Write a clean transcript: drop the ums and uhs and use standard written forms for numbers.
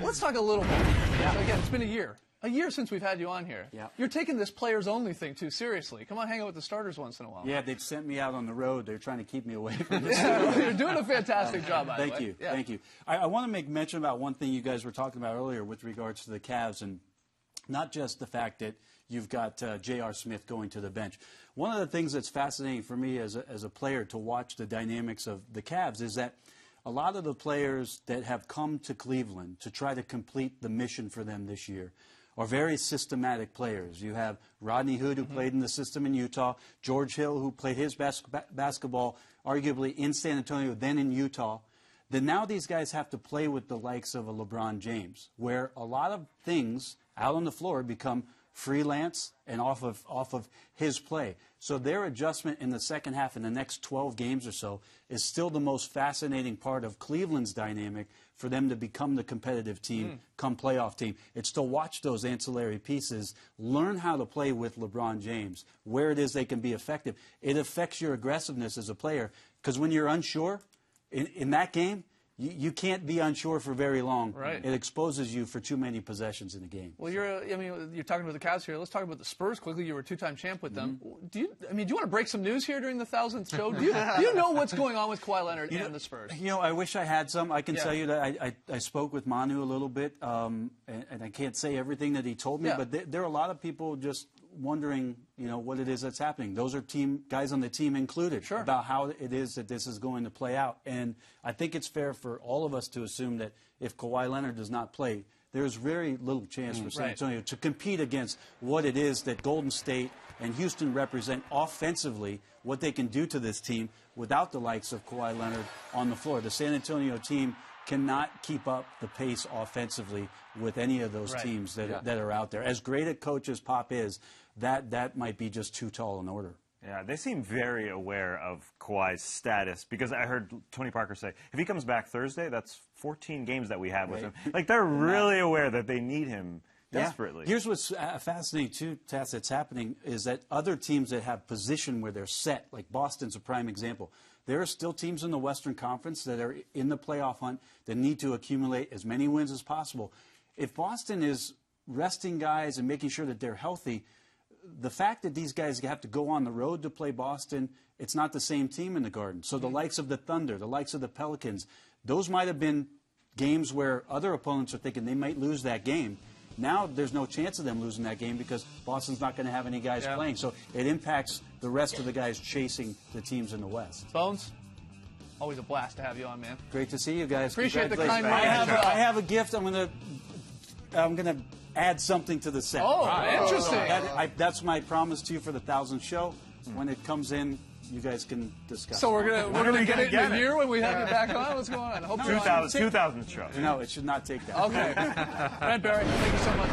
Let's talk a little bit. Yeah. So again, it's been a year. A year since we've had you on here. Yeah. You're taking this players-only thing too seriously. Come on, hang out with the starters once in a while. Yeah, they've sent me out on the road. They're trying to keep me away from this. You're doing a fantastic job, by the way. Thank you. Yeah. Thank you. I want to make mention about one thing you guys were talking about earlier with regards to the Cavs, and not just the fact that you've got J.R. Smith going to the bench. One of the things that's fascinating for me as a player to watch the dynamics of the Cavs is that a lot of the players that have come to Cleveland to try to complete the mission for them this year are very systematic players. You have Rodney Hood, who played in the system in Utah, George Hill, who played his basketball arguably in San Antonio, then in Utah. Then now these guys have to play with the likes of a LeBron James, where a lot of things out on the floor become freelance and off of his play. So their adjustment in the second half in the next 12 games or so is still the most fascinating part of Cleveland's dynamic for them to become the competitive team, come playoff team. It's to watch those ancillary pieces, learn how to play with LeBron James, where it is they can be effective. It affects your aggressiveness as a player, because when you're unsure in that game, you can't be unsure for very long. Right. It exposes you for too many possessions in a game. Well, you're talking about the Cavs here. Let's talk about the Spurs quickly. You were a two-time champ with them. Do you want to break some news here during the 1000th show? Do you know what's going on with Kawhi Leonard and the Spurs? You know, I wish I had some. I can tell you that I spoke with Manu a little bit, and I can't say everything that he told me, but there are a lot of people just wondering, what it is that's happening. Those are guys on the team included, about how it is that this is going to play out. And I think it's fair for all of us to assume that if Kawhi Leonard does not play, there's very little chance for San Antonio to compete against what it is that Golden State and Houston represent offensively, what they can do to this team without the likes of Kawhi Leonard on the floor. The San Antonio team cannot keep up the pace offensively with any of those teams that are out there. As great a coach as Pop is, that might be just too tall an order. Yeah, they seem very aware of Kawhi's status, because I heard Tony Parker say, if he comes back Thursday, that's 14 games that we have with him. Like, they're really aware that they need him desperately. Here's what's fascinating, too, Tess, that's happening, is that other teams that have position where they're set, like Boston's a prime example, there are still teams in the Western Conference that are in the playoff hunt that need to accumulate as many wins as possible. If Boston is resting guys and making sure that they're healthy, the fact that these guys have to go on the road to play Boston, it's not the same team in the Garden. So the likes of the Thunder, the likes of the Pelicans, those might have been games where other opponents are thinking they might lose that game. Now there's no chance of them losing that game because Boston's not going to have any guys playing. So it impacts the rest of the guys chasing the teams in the West. Bones, always a blast to have you on, man. Great to see you guys. Appreciate the kind words. I have a gift. I'm gonna add something to the set. Oh, interesting. That's my promise to you for the 1000th show. When it comes in, you guys can discuss. So we're gonna get it in a year when we have you back on. What's going on? 2000th show. No, it should not take that. Okay. Brent Barry, thank you so much.